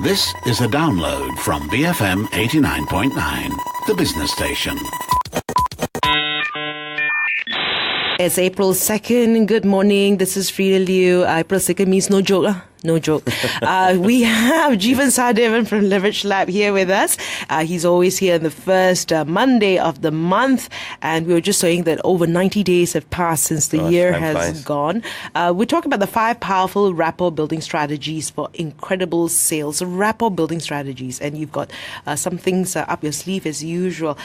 This is a download from BFM 89.9, the business station. It's April 2nd. Good morning. This is Frida Liu. April 2nd means no joke. No joke. We have Jeevan Sahadevan from Leverage Lab here with us. He's always here on the first Monday of the month. And we were just saying that over 90 days have passed since the year has gone. We talk about the 5 powerful rapport building strategies for incredible sales. Rapport building strategies. And you've got some things up your sleeve as usual.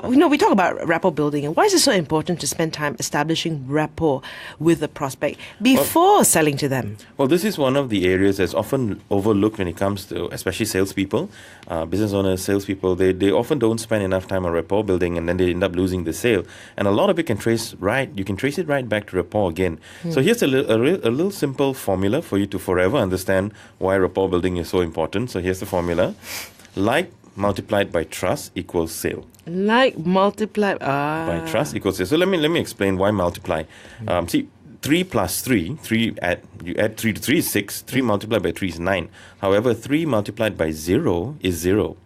We talk about rapport building. And why is it so important to spend time establishing rapport with a prospect before selling to them? Well, this is one of the areas that's often overlooked when it comes to especially salespeople, business owners, salespeople. They often don't spend enough time on rapport building, and then they end up losing the sale. And a lot of it you can trace it right back to rapport again. So here's a little simple formula for you to forever understand why rapport building is so important. So here's the formula: like multiplied by trust equals sale. Like multiplied by trust equals sale. So let me explain why multiply. See. 3 plus 3, you add 3 to 3 is 6, 3 multiplied by 3 is 9. However, 3 multiplied by 0 is 0.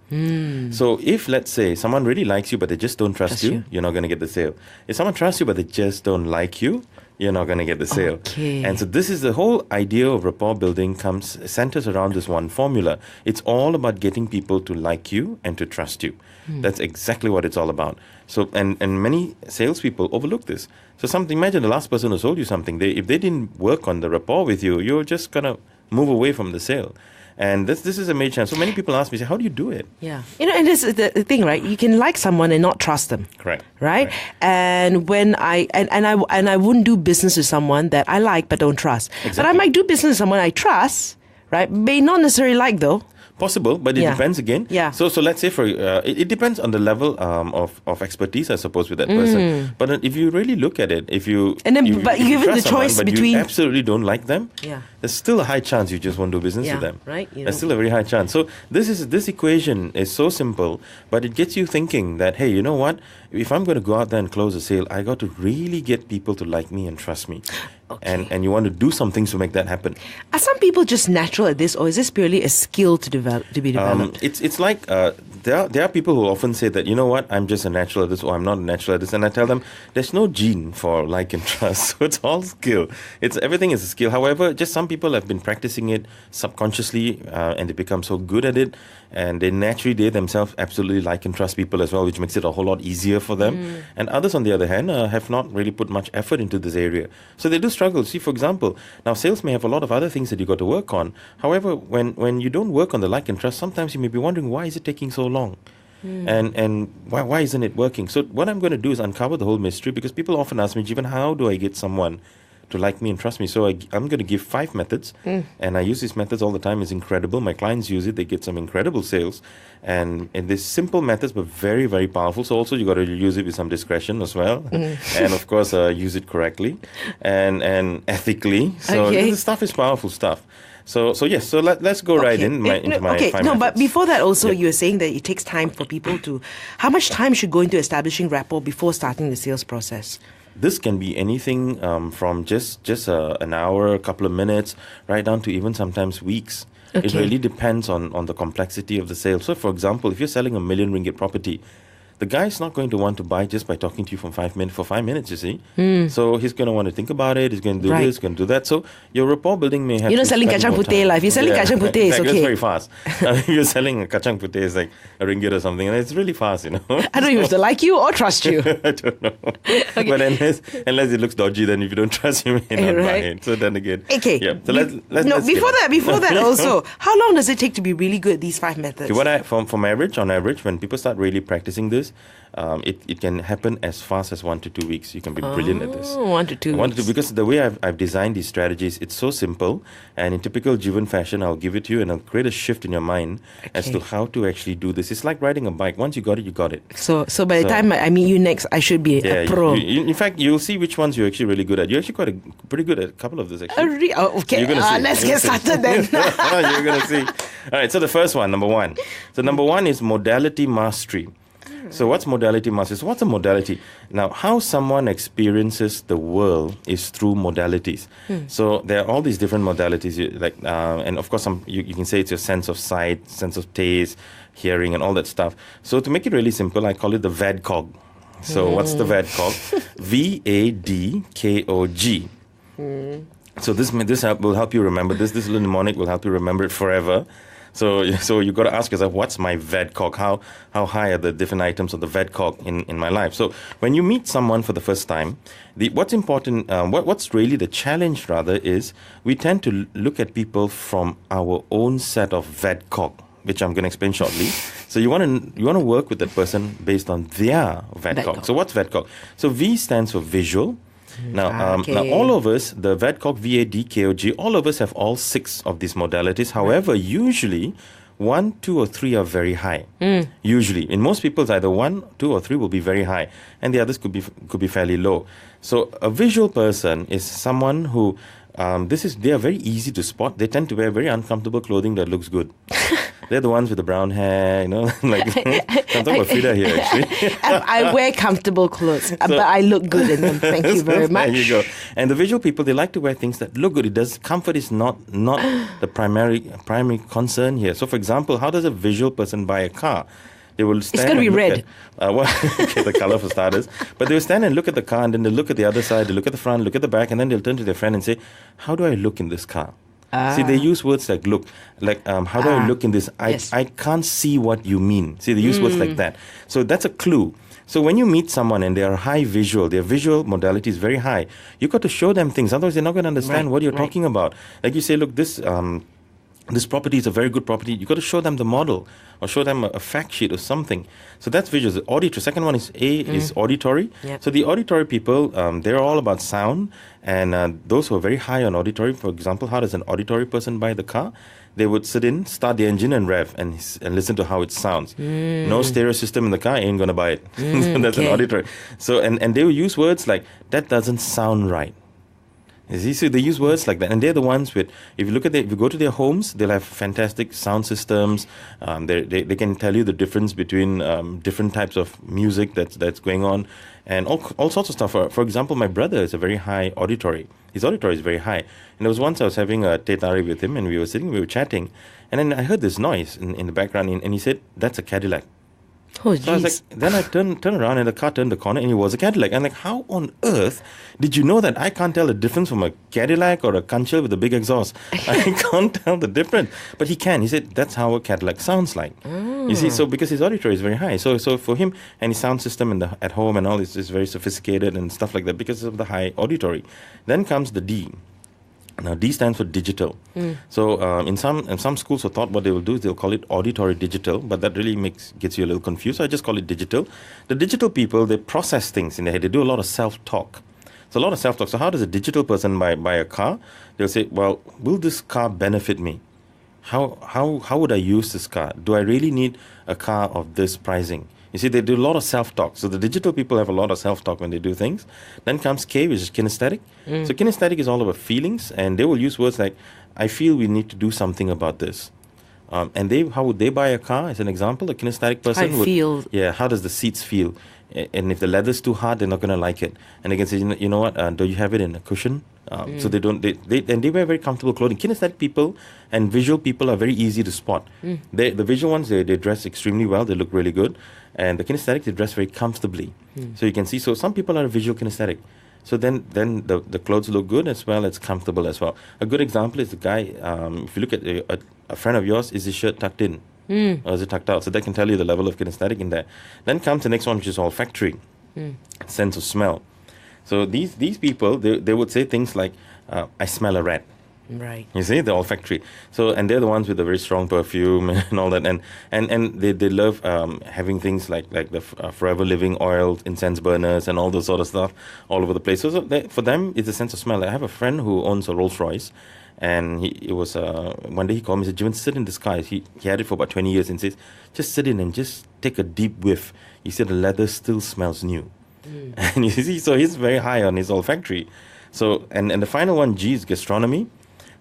So if, let's say, someone really likes you but they just don't trust you, you're not going to get the sale. If someone trusts you but they just don't like you, you're not going to get the sale. Okay. And so this is the whole idea of rapport building centers around this one formula. It's all about getting people to like you and to trust you. That's exactly what it's all about. So, and many salespeople overlook this. So imagine the last person who sold you something. If they didn't work on the rapport with you, you're just going to move away from the sale. And this is a major challenge. So many people ask me, say, how do you do it? Yeah. And this is the thing, right? You can like someone and not trust them. Correct. Right? And when I wouldn't do business with someone that I like but don't trust. Exactly. But I might do business with someone I trust, right? May not necessarily like though. Possible, but it depends again. Yeah. So let's say it depends on the level of expertise, I suppose, with that person. But if you really look at it, but you give the choice between, you absolutely don't like them, there's still a high chance you just won't do business with them. Right. There's still a very high chance. So this equation is so simple, but it gets you thinking that, hey, you know what? If I'm going to go out there and close a sale, I got to really get people to like me and trust me. Okay. And you want to do some things to make that happen. Are some people just natural at this, or is this purely a skill to be developed? It's like there are people who often say that, you know what, I'm just a natural at this, or I'm not a natural at this, and I tell them there's no gene for like and trust. So it's all skill. Everything is a skill. However, just some people have been practicing it subconsciously, and they become so good at it, and they themselves absolutely like and trust people as well, which makes it a whole lot easier for them. And others, on the other hand, have not really put much effort into this area, so they do struggle. See, for example, now sales may have a lot of other things that you got to work on. However, when you don't work on the like and trust, sometimes you may be wondering, why is it taking so long? And why isn't it working? So what I'm going to do is uncover the whole mystery, because people often ask me, Jeevan, how do I get someone to like me and trust me? So I'm going to give 5 methods, and I use these methods all the time. It's incredible. My clients use it. They get some incredible sales. And these simple methods, but very, very powerful. So also you got to use it with some discretion as well. And of course, use it correctly and ethically. So this stuff is powerful stuff. So yes, so let's go right into my 5 methods. But before that also, you were saying that it takes time for people to, how much time should go into establishing rapport before starting the sales process? This can be anything from just an hour, a couple of minutes, right down to even sometimes weeks. Okay. It really depends on the complexity of the sale. So, for example, if you're selling a 1 million ringgit property, the guy's not going to want to buy just by talking to you for 5 minutes, you see. So he's going to want to think about it. He's going to do this, he's going to do that. So your rapport building may have You're not selling kacang puteh. If you're selling kacang puteh, it's okay. That's very fast. If you're selling a kacang puteh, it's like a ringgit or something. And it's really fast, I don't know if they like you or trust you. I don't know. Okay. But unless it looks dodgy, then if you don't trust, you may not buy it. So then again. Okay. Yeah. So let's before that also, how long does it take to be really good at these 5 methods? On average, when people start really practicing this, it can happen as fast as 1 to 2 weeks. You can be brilliant at this. 1 to 2 weeks. Because the way I've designed these strategies, it's so simple, and in typical Jeevan fashion, I'll give it to you and I'll create a shift in your mind as to how to actually do this. It's like riding a bike. Once you got it, you got it. So by the time I meet you next, I should be a pro. In fact, you'll see which ones you're actually really good at. You're actually pretty good at a couple of this, actually. Okay, let's get started then. You're going to see. All right, so the first one, number 1. So number 1 is modality mastery. So what's modality masters? What's a modality? Now, how someone experiences the world is through modalities. So there are all these different modalities, and of course, you can say it's your sense of sight, sense of taste, hearing, and all that stuff. So to make it really simple, I call it the VADCOG. So what's the VADCOG? VADKOG. So this will help you remember this. This little mnemonic will help you remember it forever. So you got to ask yourself, what's my VADCOG? How high are the different items of the VADCOG in my life? So when you meet someone for the first time, what's important, what's really the challenge rather is we tend to look at people from our own set of VADCOG, which I'm going to explain shortly. So you want to work with that person based on their VADCOG. So what's VADCOG? So V stands for visual. Now, now all of us, the VADCOG, VADKOG, all of us have all 6 of these modalities. However, usually 1, 2, or 3 are very high. Usually, in most people, it's either 1, 2, or 3 will be very high, and the others could be fairly low. So a visual person is someone who they are very easy to spot. They tend to wear very uncomfortable clothing that looks good. They're the ones with the brown hair, I'm talking about Frida here, actually. I wear comfortable clothes, but I look good in them. Thank you very much. There you go. And the visual people, they like to wear things that look good. Comfort is not the primary concern here. So, for example, how does a visual person buy a car? They will stand. It's going to be red. The color for starters. But they will stand and look at the car, and then they'll look at the other side, they'll look at the front, look at the back, and then they'll turn to their friend and say, how do I look in this car? See, they use words like look, how do I look in this? I can't see what you mean. See, they use words like that. So that's a clue. So when you meet someone and they are high visual, their visual modality is very high, you got to show them things. Otherwise, they're not going to understand what you're talking about. Like you say, look, this property is a very good property. You got to show them the model or show them a fact sheet or something. So that's visual. Auditory. Second one is auditory. Yep. So the auditory people, they're all about sound. And those who are very high on auditory, for example, how does an auditory person buy the car? They would sit in, start the engine and rev and listen to how it sounds. No stereo system in the car, ain't going to buy it. That's an auditory. So, and they will use words like, that doesn't sound right. You see, so they use words like that, and they're the ones with. If you go to their homes, they'll have fantastic sound systems. They can tell you the difference between different types of music that's going on, and all sorts of stuff. For example, my brother is a very high auditory. His auditory is very high, and there was once I was having a teh tarik with him, and we were chatting, and then I heard this noise in the background, and he said, "That's a Cadillac." Oh, so I was like, then I turned around and the car turned the corner and it was a Cadillac. I'm like, how on earth did you know that I can't tell the difference from a Cadillac or a Kanchel with a big exhaust? I can't tell the difference. But he can. He said, that's how a Cadillac sounds like. You see, so because his auditory is very high. So for him, and his sound system at home and all is very sophisticated and stuff like that because of the high auditory. Then comes the D. Now, D stands for digital. So in some schools of thought, what they will do is they'll call it auditory digital, but that really gets you a little confused. So I just call it digital. The digital people, they process things in their head. They do a lot of self-talk. So a lot of self-talk. So how does a digital person buy a car? They'll say, well, will this car benefit me? How would I use this car? Do I really need a car of this pricing? You see, they do a lot of self-talk. So the digital people have a lot of self-talk when they do things. Then comes K, which is kinesthetic. So kinesthetic is all about feelings, and they will use words like, I feel we need to do something about this. And how would they buy a car? As an example, a kinesthetic person feel. Yeah, how does the seats feel? And if the leather's too hard, they're not going to like it. And they can say, you know what, do you have it in a cushion? So they wear very comfortable clothing. Kinesthetic people and visual people are very easy to spot. The visual ones, they dress extremely well. They look really good. And the kinesthetic, they dress very comfortably. So you can see, so some people are visual kinesthetic. So then the clothes look good as well as comfortable as well. A good example is the guy, if you look at a friend of yours, is his shirt tucked in? Or is it tucked out? So that can tell you the level of kinesthetic in there. Then comes the next one, which is olfactory, sense of smell. So these people, they would say things like, I smell a rat. Right. You see, the olfactory. So, and they're the ones with the very strong perfume and all that. And they love having things like the forever living oil, incense burners and all those sort of stuff all over the place. So for them, it's a sense of smell. I have a friend who owns a Rolls Royce. And one day he called me and said, Jeevan, sit in this car. He had it for about 20 years and says, just sit in and just take a deep whiff. He said the leather still smells new. And you see, so he's very high on his olfactory. So, and the final one, G, is gastronomy.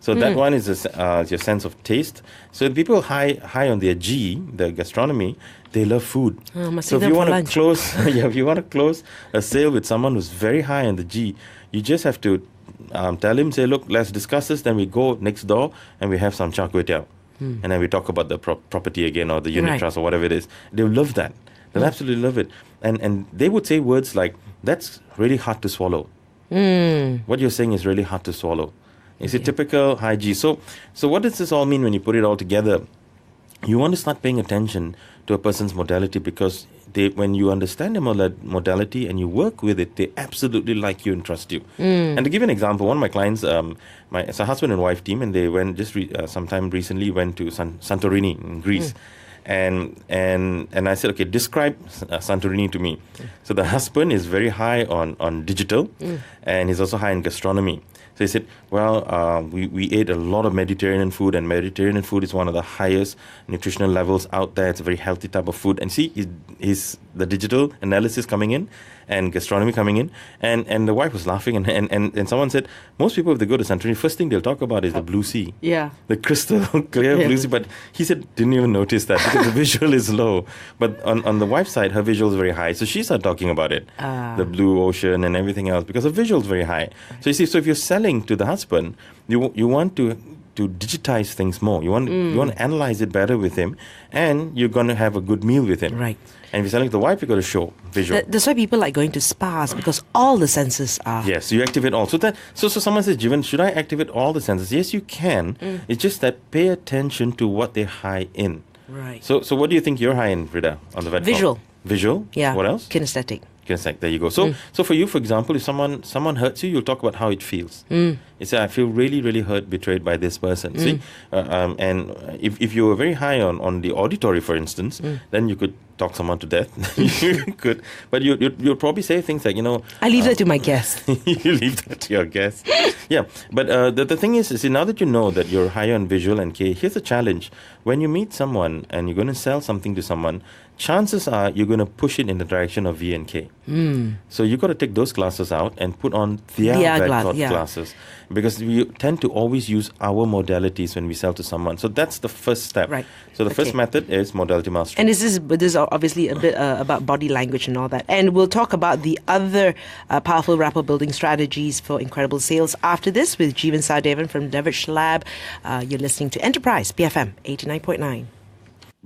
So that one is your sense of taste. So the people high on their G, the gastronomy, they love food. Must So take if you them for want to lunch. close, if you want to close a sale with someone who's very high on the G, you just have to tell him, say, look, let's discuss this. Then we go next door and we have some char kway teow. And then we talk about the property again or the unit Right. trust or whatever it is. They'll love that. They'll absolutely love it. And they would say words like, that's really hard to swallow. What you're saying is really hard to swallow. It's a typical high G. So what does this all mean when you put it all together? You want to start paying attention to a person's modality because when you understand their modality and you work with it, they absolutely like you and trust you. And to give an example, one of my clients, it's a husband and wife team, and they went sometime recently went to Santorini in Greece. And I said, okay, describe Santorini to me. So the husband is very high on digital, and he's also high in gastronomy. So he said, well, we ate a lot of Mediterranean food, and Mediterranean food is one of the highest nutritional levels out there. It's a very healthy type of food. And see, is the digital analysis coming in and gastronomy coming in. And the wife was laughing, and someone said, most people, if they go to Santorini, first thing they'll talk about is the blue sea. Yeah. The crystal clear blue sea. But he said, didn't even notice that because the visual is low. But on the wife's side, her visual is very high. So she started talking about it, the blue ocean and everything else, because the visual is very high. So you see, so if you're selling to the husband, you want to digitize things more. You want to analyze it better with him, and you're going to have a good meal with him. Right. And if you're selling to the wife, you've got to show visual. That's why people like going to spas, because all the senses are. Yes, you activate all. So someone says, Jeevan, should I activate all the senses? Yes, you can. It's just that pay attention to what they're high in. Right. So what do you think you're high in, Rida, on the vet Visual. form? Visual? Yeah. What else? Kinesthetic. Kinesthetic. There you go. So for you, for example, if someone hurts you, you'll talk about how it feels. You say, I feel really, really hurt, betrayed by this person. See, and if you were very high on the auditory, for instance, then you could talk someone to death. You could, but you'll probably say things like, I leave that to my guests. you leave that to your guests. Yeah, but the thing is, see, now that you know that you're higher on visual and K, here's a challenge. When you meet someone and you're going to sell something to someone, chances are you're going to push it in the direction of V and K. So you've got to take those glasses out and put on their glasses. Because we tend to always use our modalities when we sell to someone. So that's the first step. Right. So the first method is modality mastery. And this is obviously a bit about body language and all that. And we'll talk about the other powerful rapport building strategies for incredible sales after this with Jeevan Sahadevan from Leverage Lab. You're listening to Enterprise, BFM 89.9.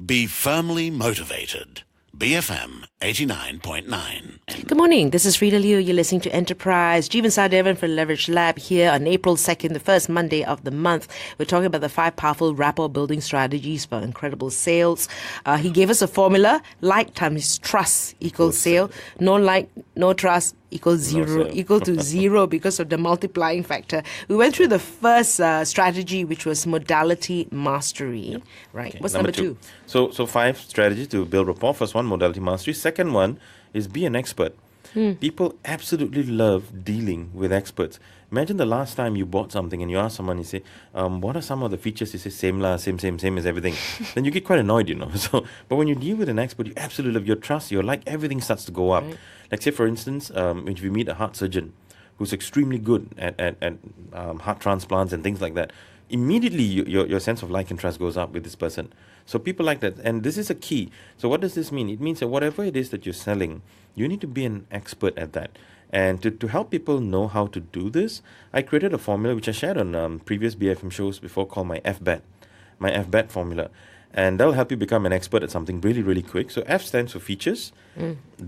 Be firmly motivated. BFM 89.9. Good morning. This is Frida Liu. You're listening to Enterprise. Jeevan Sahadevan from Leverage Lab here on April 2nd, the first Monday of the month. We're talking about the 5 powerful rapport building strategies for incredible sales. He gave us a formula: like times trust equals sale. No like, no trust equals zero, equal to zero because of the multiplying factor. We went through the first strategy, which was modality mastery. Right. Okay, What's number 2? So 5 strategies to build rapport. First one, modality mastery. Second one is be an expert. People absolutely love dealing with experts. Imagine the last time you bought something and you ask someone, you say, what are some of the features? You say, same as everything. Then you get quite annoyed, So, but when you deal with an expert, you absolutely love your trust. You're like, everything starts to go up. Right. Like say, for instance, if you meet a heart surgeon who's extremely good at heart transplants and things like that, immediately your sense of like and trust goes up with this person. So people like that. And this is a key. So what does this mean? It means that whatever it is that you're selling, you need to be an expert at that. And to help people know how to do this, I created a formula which I shared on previous BFM shows before called my FBET formula. And that'll help you become an expert at something really, really quick. So F stands for features,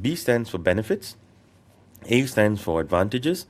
B stands for benefits, A stands for advantages,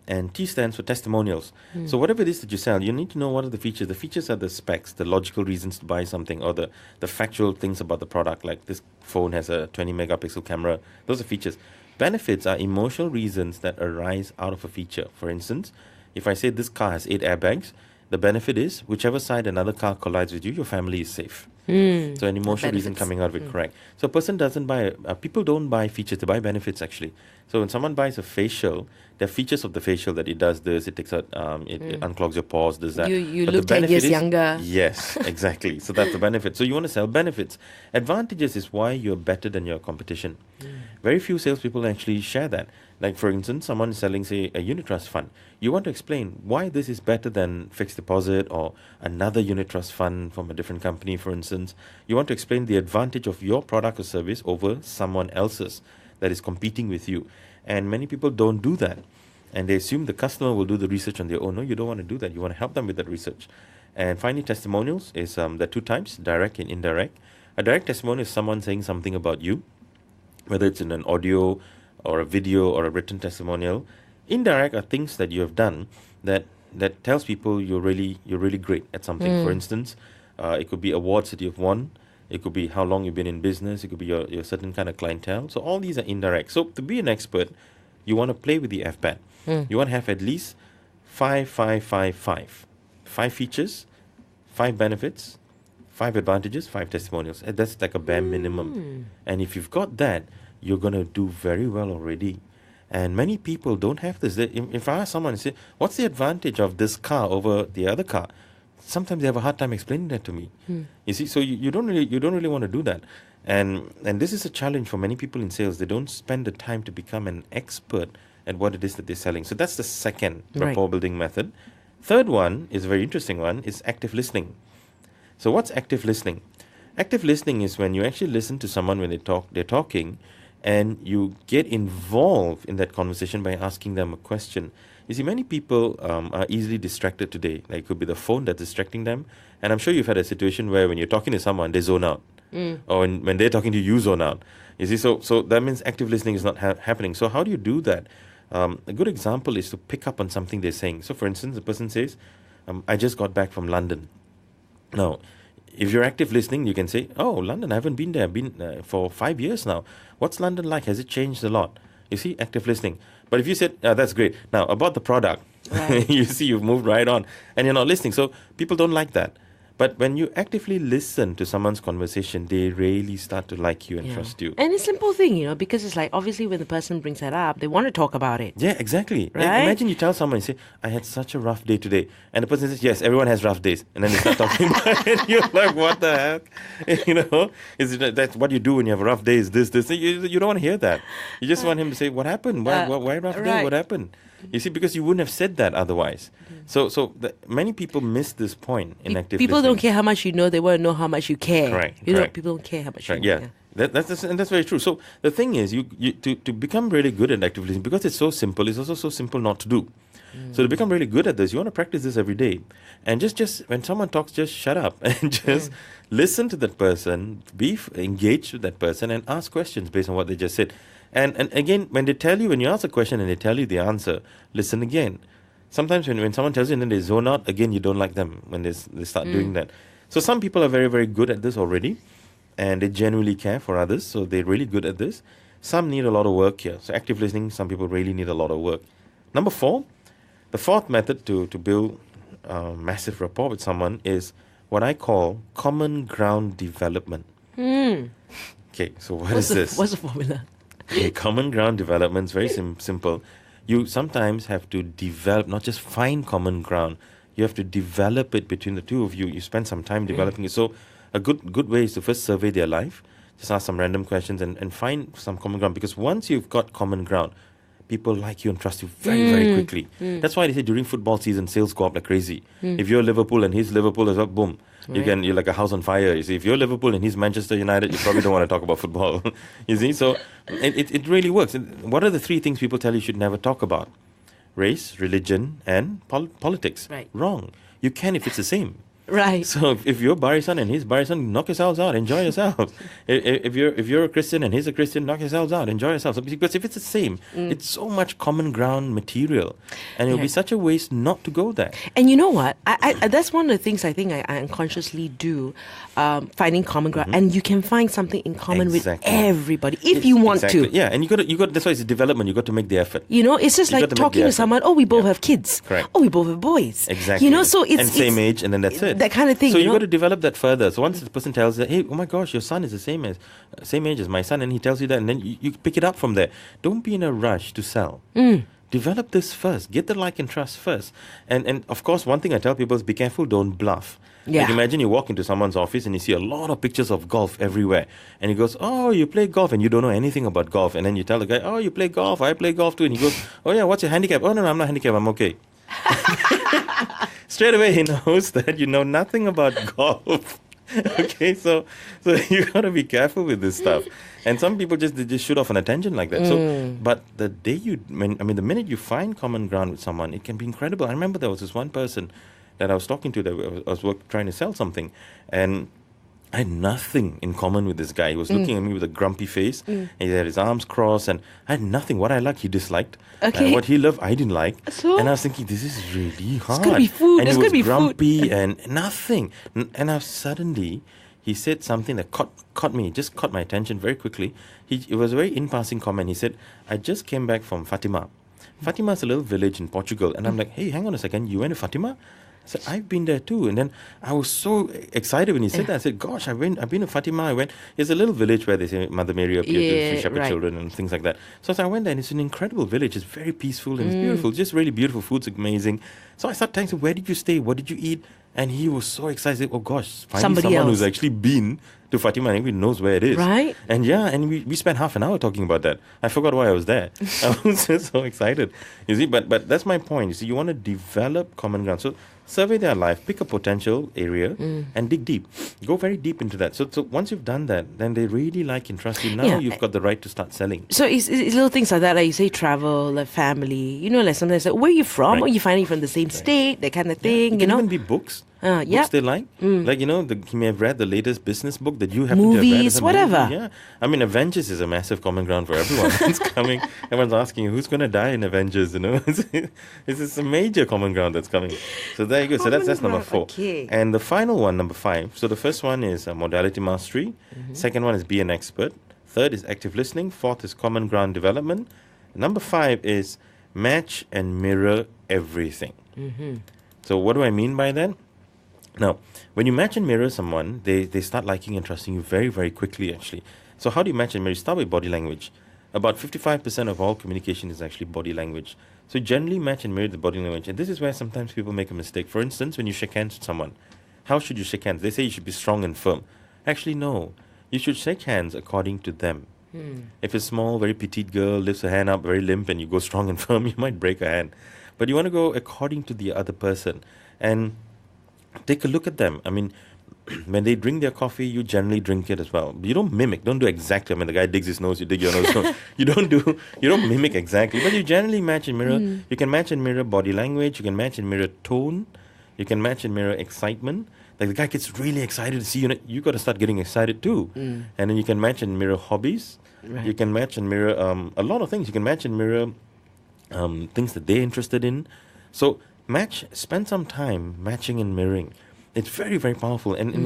and T stands for testimonials. So whatever it is that you sell, you need to know what are the features. The features are the specs, the logical reasons to buy something, or the factual things about the product, like this phone has a 20 megapixel camera. Those are features. Benefits are emotional reasons that arise out of a feature. For instance, if I say this car has 8 airbags, the benefit is whichever side another car collides with you, your family is safe. So an emotional reason coming out of it, correct. So a person doesn't buy, people don't buy features, they buy benefits actually. So when someone buys a facial, there are features of the facial that it does this, it takes out, it unclogs your pores, does that. You But look the 10 benefit years is- younger. Yes, exactly. So that's the benefit. So you want to sell benefits. Advantages is why you're better than your competition. Very few salespeople actually share that. Like for instance, someone is selling, say, a unit trust fund. You want to explain why this is better than fixed deposit or another unit trust fund from a different company, for instance. You want to explain the advantage of your product or service over someone else's that is competing with you. And many people don't do that. And they assume the customer will do the research on their own. No, you don't want to do that. You want to help them with that research. And finally, testimonials is there are two types, direct and indirect. A direct testimonial is someone saying something about you, whether it's in an audio or a video or a written testimonial. Indirect are things that you have done that tells people you're really great at something. For instance, it could be awards that you've won. It could be how long you've been in business. It could be your certain kind of clientele. So all these are indirect. So to be an expert, you want to play with the FBAT. You want to have at least 5 features, 5 benefits, 5 advantages, 5 testimonials. And that's like a bare minimum. And if you've got that, you're going to do very well already. And many people don't have this. If I ask someone and say, what's the advantage of this car over the other car? Sometimes they have a hard time explaining that to me. You see, so you don't really want to do that. And this is a challenge for many people in sales. They don't spend the time to become an expert at what it is that they're selling. So that's the second rapport building method. Third one is a very interesting one, is active listening. So what's active listening? Active listening is when you actually listen to someone when they're talking, and you get involved in that conversation by asking them a question. You see, many people are easily distracted today. Like, it could be the phone that's distracting them. And I'm sure you've had a situation where when you're talking to someone, they zone out. Or when they're talking to you, you zone out. You see, so that means active listening is not happening. So how do you do that? A good example is to pick up on something they're saying. So for instance, the person says, I just got back from London. Now, if you're active listening, you can say, oh, London, I haven't been there. I've been for 5 years now. What's London like? Has it changed a lot? You see, active listening. But if you said, that's great. Now, about the product, you see, you've moved right on and you're not listening. So people don't like that. But when you actively listen to someone's conversation, they really start to like you and trust you. And it's a simple thing, because it's like, obviously when the person brings that up, they want to talk about it. Yeah, exactly. Right? Imagine you tell someone, you say, I had such a rough day today. And the person says, yes, everyone has rough days. And then they start talking about it. You're like, what the heck? That's what you do when you have a rough day, is this. You don't want to hear that. You just want him to say, what happened? Why rough day? What happened? You see, because you wouldn't have said that otherwise. So many people miss this point in active People listening. don't care how much you know, they want to know how much you care. Correct. People don't care how much you know. Yeah. That's very true. So the thing is, you to become really good at active listening, because it's so simple, it's also so simple not to do. So to become really good at this, you want to practice this every day. And just when someone talks, just shut up and just listen to that person, be engaged with that person, and ask questions based on what they just said. And again, when you ask a question and they tell you the answer, listen again. Sometimes when someone tells you and then they zone out, again, you don't like them when they start doing that. So some people are very, very good at this already, and they genuinely care for others, so they're really good at this. Some need a lot of work here. So active listening, some people really need a lot of work. Number 4, the fourth method to build massive rapport with someone is what I call common ground development. Okay, so what's this? What's the formula? Okay, common ground development is very simple. You sometimes have to develop, not just find common ground. You have to develop it between the two of you. You spend some time developing it. So a good way is to first survey their life. Just ask some random questions and find some common ground. Because once you've got common ground, people like you and trust you very, very quickly. That's why they say during football season, sales go up like crazy. If you're Liverpool and he's Liverpool as well, boom. You're like a house on fire. You see, if you're Liverpool and he's Manchester United, you probably don't want to talk about football. You see, so it really works. And what are the 3 things people tell you should never talk about? Race, religion, and politics. Right. Wrong. You can if it's the same. Right. So if you're Barisan and he's Barisan, knock yourselves out, enjoy yourselves. If you're a Christian and he's a Christian, knock yourselves out, enjoy yourselves. Because if it's the same, it's so much common ground material, and it'll be such a waste not to go there. And you know what? I that's one of the things I think I unconsciously do, finding common ground. And you can find something in common with everybody if you want to. Yeah, and you got. That's why it's development. You got to make the effort. It's just like talking to someone. Oh, we both have kids. Correct. Oh, we both have boys. Exactly. So it's and same age, and then that's it. that kind of thing. So you you know? got to develop that further. So once the person tells that, hey, oh my gosh, your son is the same age as my son, and he tells you that, and then you pick it up from there. Don't be in a rush to sell. Develop this first. Get the like and trust first. And of course, one thing I tell people is be careful, don't bluff. Yeah. Like imagine you walk into someone's office and you see a lot of pictures of golf everywhere. And he goes, oh, you play golf, and you don't know anything about golf. And then you tell the guy, oh, you play golf, I play golf too. And he goes, oh yeah, what's your handicap? Oh no, I'm not handicapped, I'm okay. Straight away he knows that you know nothing about golf. Okay, so you gotta be careful with this stuff. And some people they just shoot off on a tangent like that. So, but the the minute you find common ground with someone, it can be incredible. I remember there was this one person that I was talking to that I was trying to sell something, and I had nothing in common with this guy. He was looking at me with a grumpy face. And he had his arms crossed, and I had nothing. What I liked, he disliked. Okay. What he loved, I didn't like. So? And I was thinking, this is really hard. gonna be food. And There's he was gonna be food. grumpy and nothing. And I suddenly, he said something that caught me, just caught my attention very quickly. It was a very in-passing comment. He said, I just came back from Fatima. Fatima is a little village in Portugal. And I'm like, hey, hang on a second. You went to Fatima? I said, I've been there too. And then I was so excited when he said that. I said, gosh, I've been to Fatima. It's a little village where they say Mother Mary appeared to three shepherd children and things like that. So I went there, and it's an incredible village. It's very peaceful and it's beautiful. Just really beautiful. Food's amazing. So I started telling him, where did you stay? What did you eat? And he was so excited. Oh gosh, finally someone who's actually been to Fatima and even knows where it is. Right. And we spent half an hour talking about that. I forgot why I was there. I was just so excited. You see, but that's my point. You see, you want to develop common ground. So survey their life, pick a potential area and dig deep. Go very deep into that. So once you've done that, then they really like and trust you. Now you've got the right to start selling. So it's little things like that, like you say travel, like family, like sometimes like, where are you from? Right. Are you finding from the same state? That kind of thing, It can even be books. Books they like. Like, he may have read the latest business book that you happen to have read. Movies, whatever. Movie. Yeah. I mean, Avengers is a massive common ground for everyone. It's coming. Everyone's asking, who's going to die in Avengers, It's a major common ground that's coming. So there you go. So that's number 4. Okay. And the final one, number 5. So the first one is modality mastery. Second one is be an expert. Third is active listening. Fourth is common ground development. Number 5 is match and mirror everything. So what do I mean by that? Now, when you match and mirror someone, they start liking and trusting you very, very quickly, actually. So how do you match and mirror? You start with body language. About 55% of all communication is actually body language. So generally match and mirror the body language. And this is where sometimes people make a mistake. For instance, when you shake hands with someone, how should you shake hands? They say you should be strong and firm. Actually, no. You should shake hands according to them. If a small, very petite girl lifts her hand up very limp and you go strong and firm, you might break her hand. But you want to go according to the other person. And take a look at them. I mean, when they drink their coffee, you generally drink it as well. You don't mimic. Don't do exactly. I mean, the guy digs his nose, you dig your nose. So you don't mimic exactly. But you generally match and mirror. You can match and mirror body language. You can match and mirror tone. You can match and mirror excitement. Like the guy gets really excited to see you. You got to start getting excited too. And then you can match and mirror hobbies. Right. You can match and mirror a lot of things. You can match and mirror things that they're interested in. So spend some time matching and mirroring. It's very, very powerful. And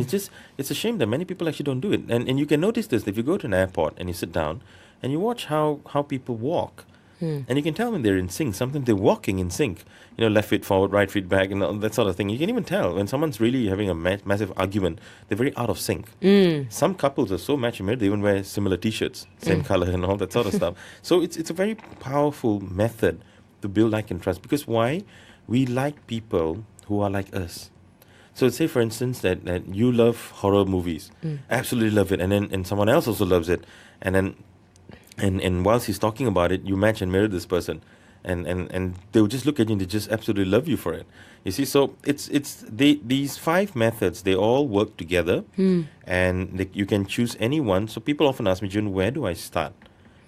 it's a shame that many people actually don't do it. And you can notice this if you go to an airport and you sit down and you watch how people walk. And you can tell when they're in sync. Sometimes they're walking in sync. Left feet forward, right feet back, and all that sort of thing. You can even tell when someone's really having a massive argument. They're very out of sync. Some couples are so match and mirror, they even wear similar T-shirts, same color and all that sort of stuff. So it's a very powerful method to build like and trust. Because why? We like people who are like us. So say, for instance, that you love horror movies. Absolutely love it. And someone else also loves it. And whilst he's talking about it, you match and mirror this person. And they'll just look at you and they just absolutely love you for it. You see, so these 5 methods, they all work together. And you can choose any one. So people often ask me, June, where do I start?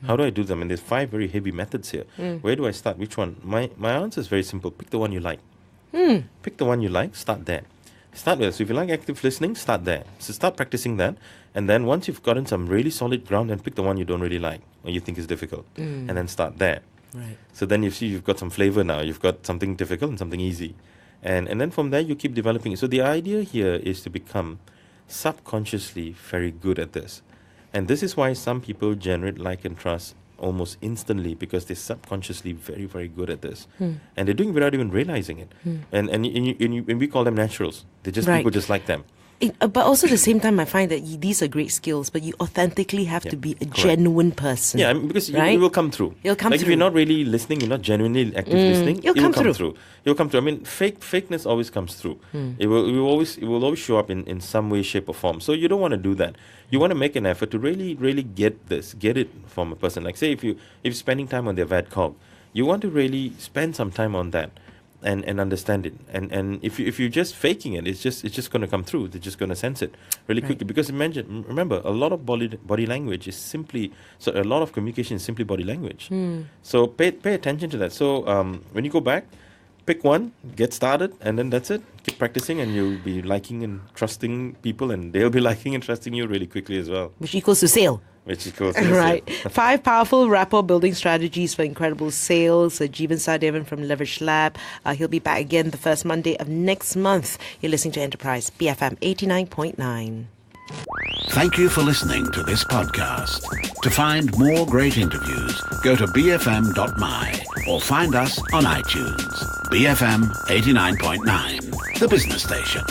How do I do them? And there's 5 very heavy methods here. Where do I start? Which one? My answer is very simple. Pick the one you like. Pick the one you like, start there. Start with. So if you like active listening, start there. So start practicing that. And then once you've gotten some really solid ground, then pick the one you don't really like or you think is difficult. And then start there. Right. So then you see you've got some flavor now. You've got something difficult and something easy. And then from there you keep developing it. So the idea here is to become subconsciously very good at this. And this is why some people generate like and trust almost instantly because they're subconsciously very, very good at this. And they're doing it without even realizing it. And we call them naturals. They're just Right. people just like them. But also at the same time, I find that these are great skills, but you authentically have to be a genuine person. Yeah, I mean, because right? it will come through. It'll come like through. if you're not really listening, you're not genuinely active listening, It'll it will come come through. through. It'll come through. I mean, fakeness always comes through. It will always show up in some way, shape, or form. So you don't want to do that. You want to make an effort to really, really get it from a person. Like say if you're spending time on their VADCOG, you want to really spend some time on that. And understand it, and if you're just faking it, it's just going to come through. They're just going to sense it really quickly. Because remember, a lot of body language is simply a lot of communication is simply body language. So pay attention to that. So when you go back, pick one, get started, and then that's it. Keep practicing, and you'll be liking and trusting people, and they'll be liking and trusting you really quickly as well. Which equals to sale. Which is cool. Right. 5 powerful rapport building strategies for incredible sales. Jeevan Sahadevan from Leverage Lab. He'll be back again the first Monday of next month. You're listening to Enterprise, BFM 89.9. Thank you for listening to this podcast. To find more great interviews, go to bfm.my or find us on iTunes. BFM 89.9, the business station.